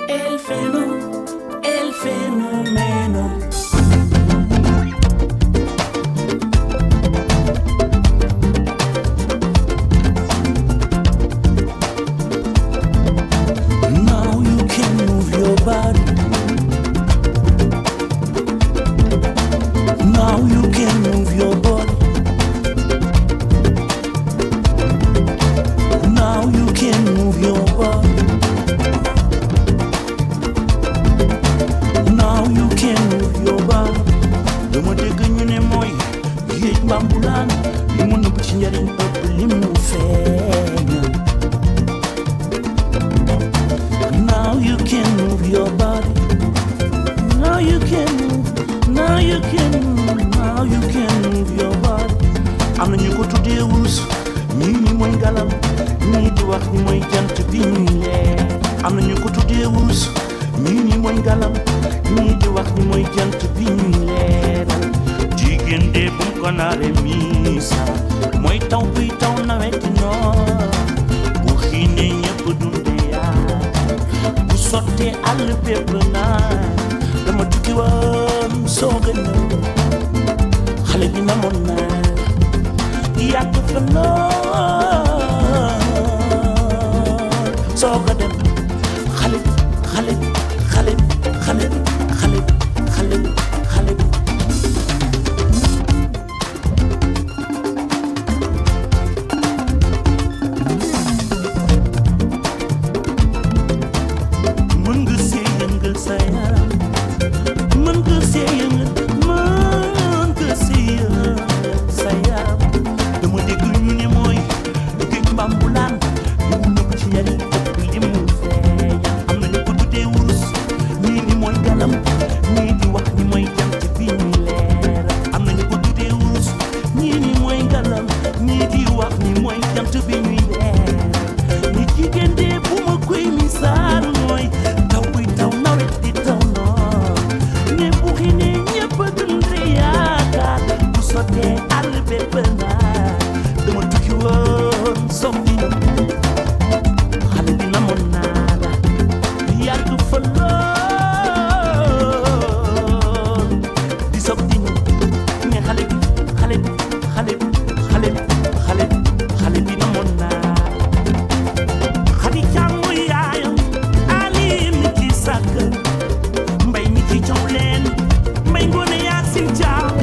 El fenomeno. Now you can move your body. Now you can move your body. Now you can move your body. Now you can move your body. Dama dégg ñu ne mooy géej mbambulaan li mu nëbb ci njariñ ëpp li mu feeñal. Now you can move your body. Now you can move. Now you can move. Now you can move your body. Am na ñu ko tuddee wurus ñii ni mooy ngalam ñii di wax ni mooy jant bi ñuy leer. Am na ñu ko tuddee wurus ñii ni mooy ngalam ñii di wax ni mooy jant bi ñuy leeral. Jigéen de bu ko naare miisa mooy taw buy taw naweti noor bu xiinee ñëpp dunde yaa bu sottee àll bépp naa dama tukki woon soog a ñëw xale bi namoon naa yàgg fa lool soog a dem xale xale xale xale xale xale xale mën nga see yëngal sa yaram mën nga see yëngal mën nga see yëngal sa yaram dama dégg ñu ne mooy géej mbambulaan li mu nëbb ci njariñ ëpp li mu feeñal. Am na ñu ko tuddee wurus ñii ni mooy galam ñii di wax ni mooy jant bi ñuy leer. Am na ñu ko tuddee wurus ñii ni mooy galam ñii di wax ni mooy jant bi ñuy leer. Ni jigéen de bu ma koy misaal mooy taw buy taw nawet di taw noor ne bu xiinee ñëpp a dundee yaakaar bu sottee àll bépp naa dama tukki woon soppi xale bi namoon naa la yàgg fa lool di soppi ne xale bi xale bi xale bi xale bi xale bi xale bi namoon naa xadi càmmu yaayam ali mi ci sàkk mbay mi ci caw leen mbay ngoone yaasin caaw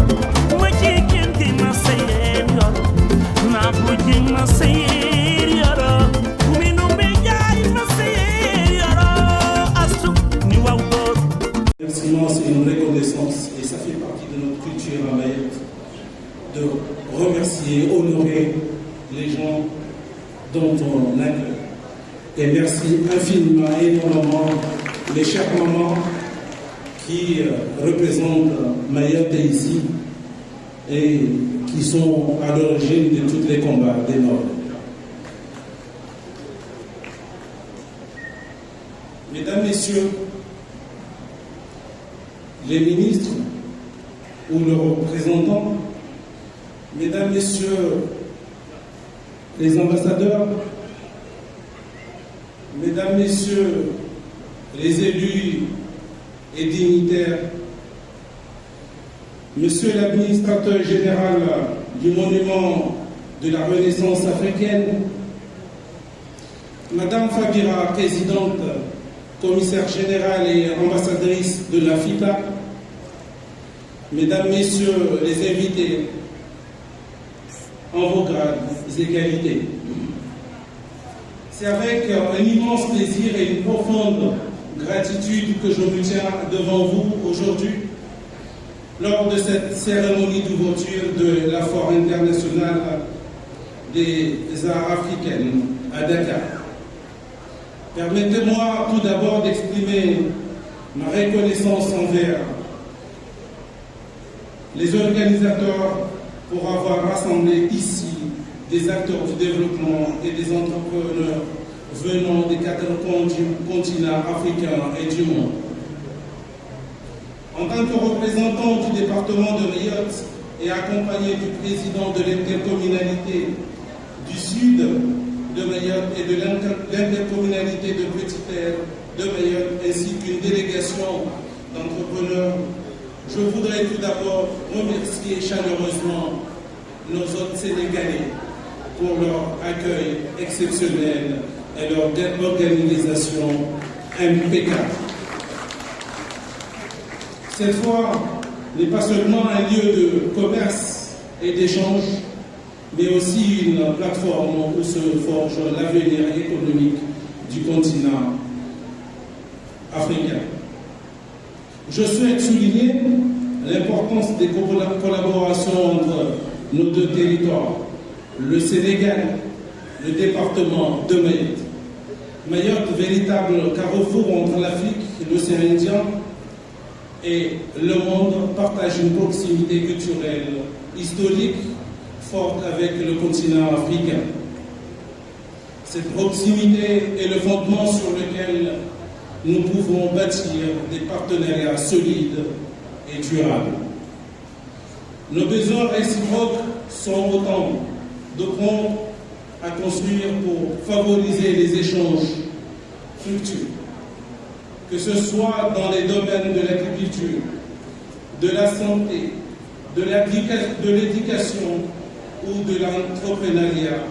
ma ci génte na sayeen yoro naa ko jëng na sayeen yoro mi nu mbe jaay na sayeen yoro astu ni waw góor. Remerciement, c'est une reconnaissance et ça fait partie de notre culture à Mayotte de remercier, honorer les gens dont on accueille. Et merci infiniment, énormément les chères mamans qui représentent Mayotte ici et qui sont à l'origine de tous les combats des Nords. Mesdames, Messieurs, les ministres ou leurs représentants, Mesdames, Messieurs, les ambassadeurs, Mesdames, Messieurs, les élus et dignitaires, Monsieur l'administrateur général du monument de la Renaissance africaine, Madame Fabira, présidente, commissaire générale et ambassadrice de la FITA, Mesdames, Messieurs les invités, en vos grades et qualités. C'est avec un immense plaisir et une profonde gratitude que je me tiens devant vous aujourd'hui lors de cette cérémonie d'ouverture de la Foire internationale des arts africaines à Dakar. Permettez-moi tout d'abord d'exprimer ma reconnaissance envers les organisateurs pour avoir rassemblé ici des acteurs du développement et des entrepreneurs venant des 4 continents africains et du monde. En tant que représentant du département de Mayotte et accompagné du président de l'intercommunalité du Sud, de Mayotte et de l'intercommunalité de Petite-Terre de Mayotte, ainsi qu'une délégation d'entrepreneurs, je voudrais tout d'abord remercier chaleureusement nos hôtes sénégalais pour leur accueil exceptionnel et leur organisation impeccable. Cette foire n'est pas seulement un lieu de commerce et d'échange, mais aussi une plateforme où se forge l'avenir économique du continent africain. Je souhaite souligner l'importance des collaborations entre nos deux territoires, le Sénégal, le département de Mayotte. Mayotte, véritable carrefour entre l'Afrique, l'océan Indien et le monde, partage une proximité culturelle, historique, forte avec le continent africain. Cette proximité est le fondement sur lequel nous pouvons bâtir des partenariats solides et durables. Nos besoins réciproques sont autant de ponts à construire pour favoriser les échanges fructueux, que ce soit dans les domaines de l'agriculture, de la santé, de l'éducation ou de l'entrepreneuriat.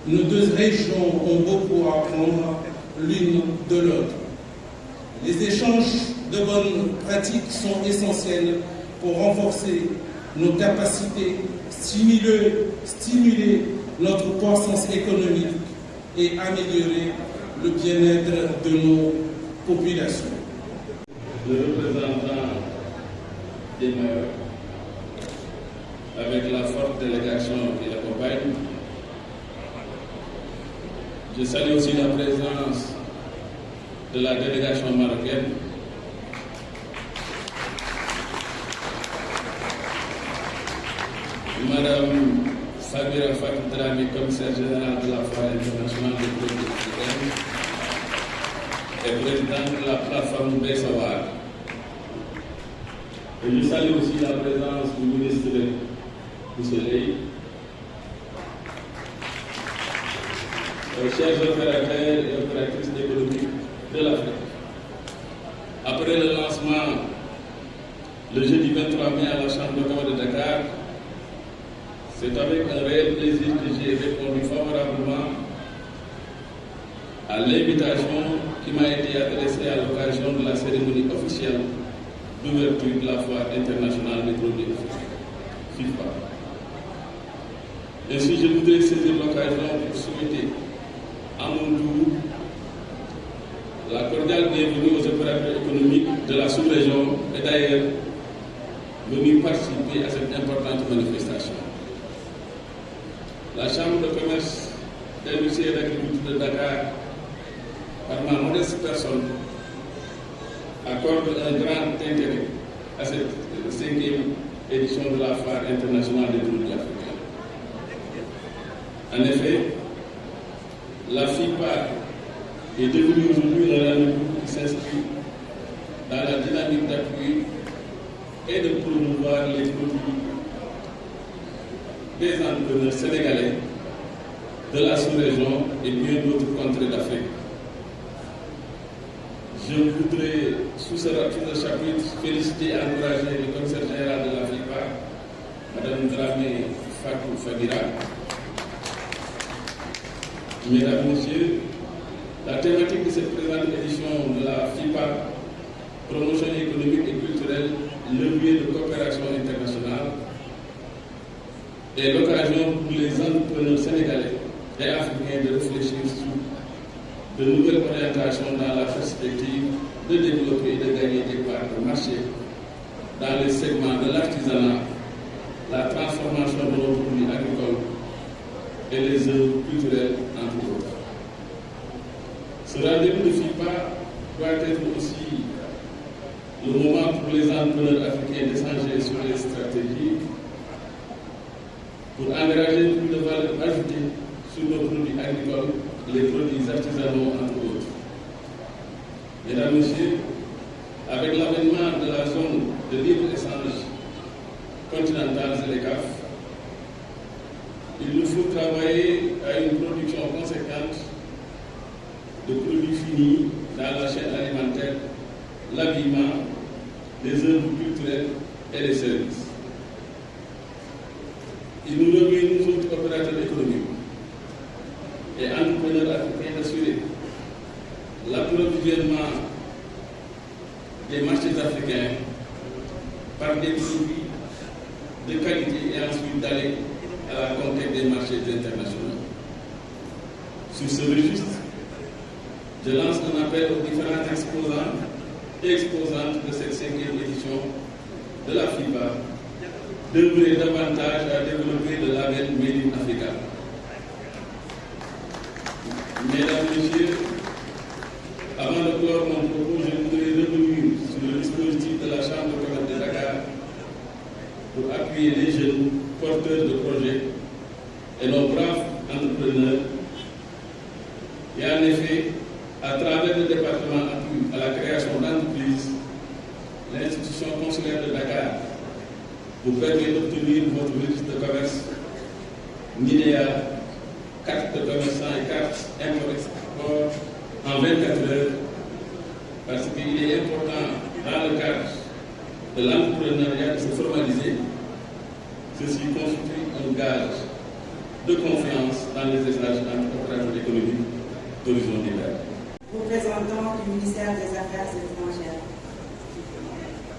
Nos deux régions ont beaucoup à apprendre l'une de l'autre. Les échanges de bonnes pratiques sont essentiels pour renforcer nos capacités, stimuler notre croissance économique et améliorer le bien-être de nos populations. Le représentant des Mayotte, avec la forte délégation qui l'accompagne, je salue aussi la présence de la délégation marocaine. Madame Sabira Fatou Dramé, commissaire général de la Foire internationale des produits africains et présidente de la plateforme Bessawar. Et je salue aussi la présence du ministre du Soleil, chers opérateurs et opératrices économiques de l'Afrique. Après le lancement, le jeudi 23 mai à la Chambre de commerce de Dakar, c'est avec un réel plaisir que j'ai répondu favorablement à l'invitation qui m'a été adressée à l'occasion de la cérémonie officielle d'ouverture de la Foire internationale des produits FIFA. Ainsi, je voudrais saisir l'occasion pour souhaiter à mon tour la cordiale bienvenue aux opérateurs économiques de la sous-région et d'ailleurs venus participer à cette importante manifestation. La Chambre de commerce, d'industrie et d'agriculture de Dakar, par ma modeste personne, accorde un grand intérêt à cette 5e édition de la Foire internationale des produits africains. En effet, la FIPA est devenue aujourd'hui un rendez-vous qui s'inscrit dans la dynamique d'appui et de promouvoir les produits des entrepreneurs sénégalais de la sous-région et bien d'autres contrées d'Afrique. Je voudrais, sous ce chapitre, féliciter et encourager le commissaire général de la FIPA, Mme Dramé Fatou Fabira. Mesdames, Messieurs, la thématique de cette présente édition de la FIPA, promotion économique et culturelle, levier de coopération internationale, est l'occasion pour les entrepreneurs sénégalais et africains de réfléchir sur de nouvelles orientations dans la perspective de développer et de gagner des parts de marché dans les segments de l'artisanat, la transformation de nos produits agricoles et les œuvres culturelles, entre autres. Ce rendez-vous de FIPA doit être aussi le moment pour les entrepreneurs africains d'échanger sur les stratégies pour engager plus de valeur ajoutée sur nos produits agricoles, les produits artisanaux, entre autres. Mesdames, Messieurs, avec l'avènement de la zone de libre-échange continentale ZLECAf, il nous faut travailler à une production conséquente de produits finis dans la chaîne alimentaire, l'habillement, les œuvres culturelles et les services. Il nous revient, nous autres opérateurs économiques et entrepreneurs africains, d'assurer l'approvisionnement des marchés africains par des produits de qualité et ensuite d'aller à la conquête des marchés internationaux. Sur ce registre, je lance un appel aux différents exposants et exposantes de cette 5e édition de la FIPA d'œuvrer davantage à développer le label Made in Africa. Mesdames, Messieurs, avant de clore mon propos, je voudrais revenir sur le dispositif de la Chambre de commerce de Dakar pour appuyer les jeunes porteurs de projets et nos braves entrepreneurs. Et en effet, à travers le département appui à la création d'entreprises, l'institution consulaire de Dakar vous permet d'obtenir votre registre de commerce, NINEA, carte de commerçant et carte import-export en 24 heures, parce qu'il est important dans le cadre de l'entrepreneuriat de se formaliser. Ceci constitue un gage de confiance dans les échanges entre opérateurs économiques d'horizons divers. Représentant du ministère des Affaires étrangères,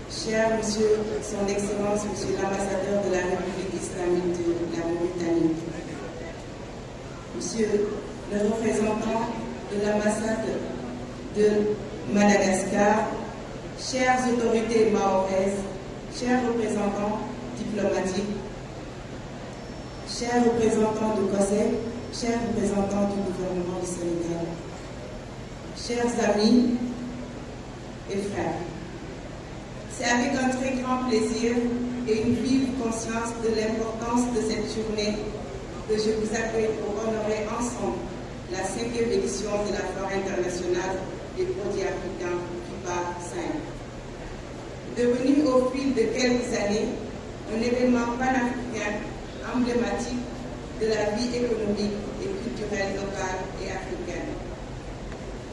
cher Monsieur, Son Excellence, Monsieur l'ambassadeur de la République islamique de la Mauritanie, Monsieur le représentant de l'ambassade de Madagascar, chères autorités mahoraises, chers représentants diplomatiques, chers représentants du COSEC, chers représentants du gouvernement du Sénégal, chers amis et frères, c'est avec un très grand plaisir et une vive conscience de l'importance de cette journée que je vous accueille pour honorer ensemble la 5e édition de la Foire internationale des produits africains FIPA 5. Devenu au fil de quelques années un événement panafricain emblématique de la vie économique et culturelle locale et africaine.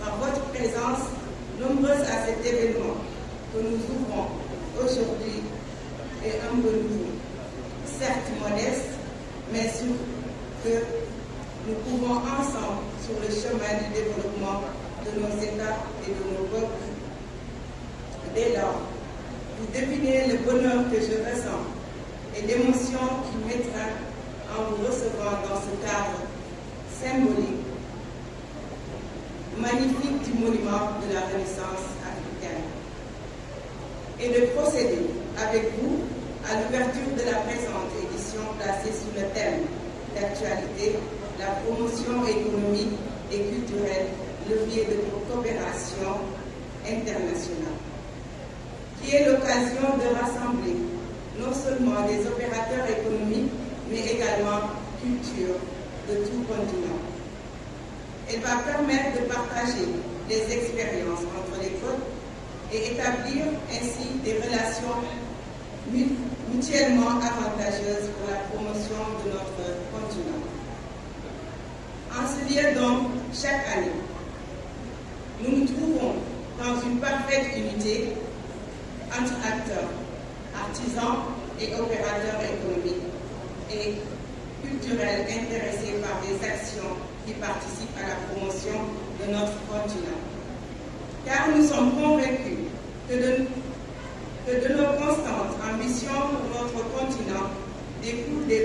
Par votre présence, nombreuse à cet événement que nous ouvrons aujourd'hui est un peu nouveau, certes modeste, mais sûr que nous pouvons ensemble sur le chemin du développement de nos États et de nos peuples. Dès lors, vous devinez le bonheur que je ressens et l'émotion qui m'étreint en vous recevant dans ce cadre symbolique, magnifique du monument de la Renaissance africaine. Et de procéder avec vous à l'ouverture de la présente édition placée sous le thème d'actualité, la promotion économique et culturelle, levier de coopération internationale, qui est l'occasion de rassembler non seulement des opérateurs économiques, mais également culture de tout continent. Elle va permettre de partager les expériences entre les peuples et établir ainsi des relations mutuellement avantageuses pour la promotion de notre continent. En ce lieu donc, chaque année, nous nous trouvons dans une parfaite unité entre acteurs, artisans et opérateurs économiques et culturels intéressés par des actions qui participent à la promotion de notre continent. Car nous sommes convaincus que de nos constantes ambitions pour notre continent découlent des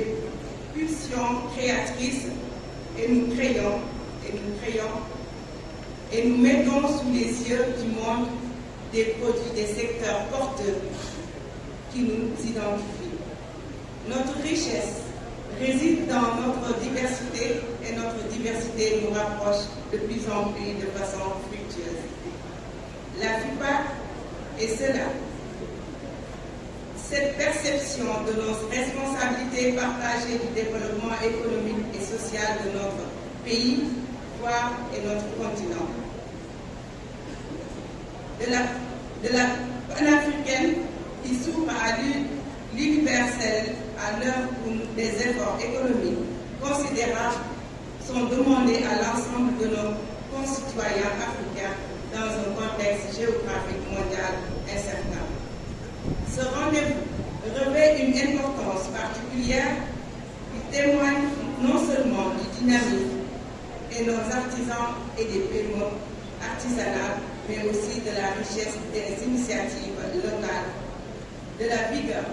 pulsions créatrices et nous créons et nous mettons sous les yeux du monde des produits, des secteurs porteurs qui nous identifient. Notre richesse réside dans notre diversité et notre diversité nous rapproche de plus en plus de façon fructueuse. La FIPA est cela. Cette perception de nos responsabilités partagées du développement économique et social de notre pays, voire et notre continent. De la panafricaine qui s'ouvre à l'universel à l'heure où des efforts économiques, considérables sont demandées à l'ensemble de nos concitoyens africains dans un contexte géographique mondial incertain. Ce rendez-vous revêt une importance particulière qui témoigne non seulement du dynamisme et nos artisans et des PME artisanales, mais aussi de la richesse des initiatives locales, de la vigueur.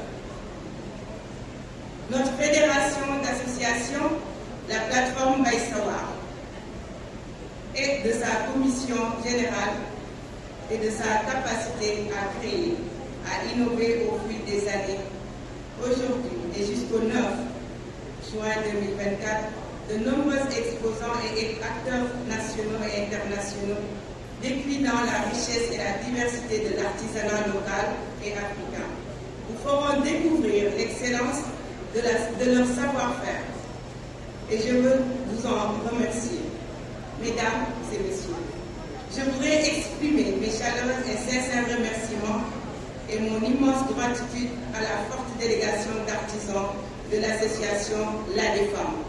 Notre fédération d'associations, la plateforme Baïsawa, et de sa commission générale et de sa capacité à créer, à innover au fil des années. Aujourd'hui et jusqu'au 9 juin 2024, de nombreux exposants et acteurs nationaux et internationaux déclinant la richesse et la diversité de l'artisanat local et africain vous feront découvrir l'excellence de leur savoir-faire. Et je veux vous en remercier. Mesdames et messieurs, je voudrais exprimer mes chaleureux et sincères remerciements et mon immense gratitude à la forte délégation d'artisans de l'association La Défense.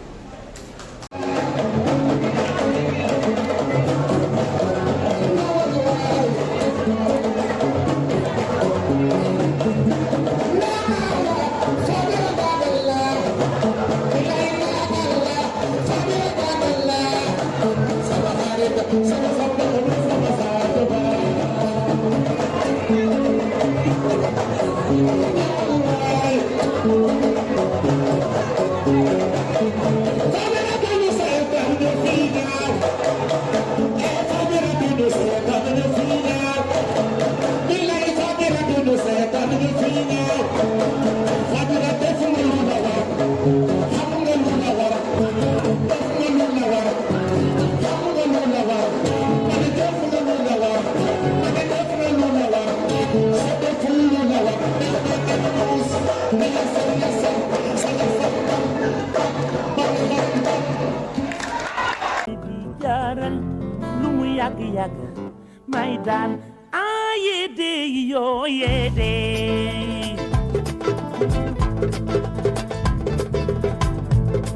Maidan ayede yo yede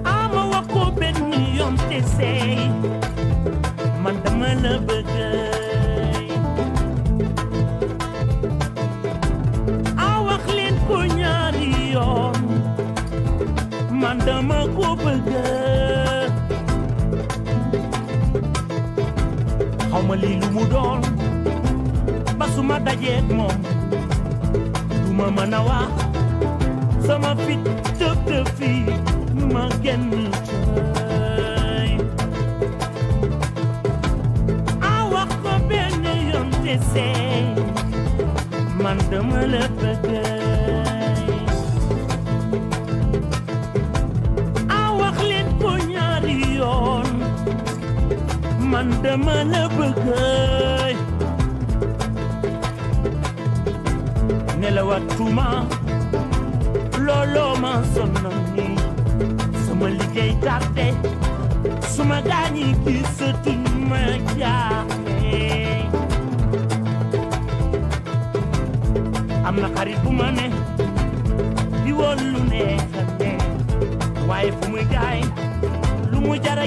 ama wako ben yon te say man dama la bëgg a wax leen ko ñaari yoon man dama ko bëgg xawma lii lu mu doon ba su ma dajeek moom du ma mën a wax sama fit tëb fii ma génn tey a wax ko benn yoon te seey man dama la bëgg a wax leen ko ñaari yoon man dama la bëgg nelawatuma looloo ma sonal ni sama liggéey tardé suma gaañi gisatuñ ma jaaxle am na xarit bu ma ne di woon lu neex a ne waaye fu muy gaay lu mu jara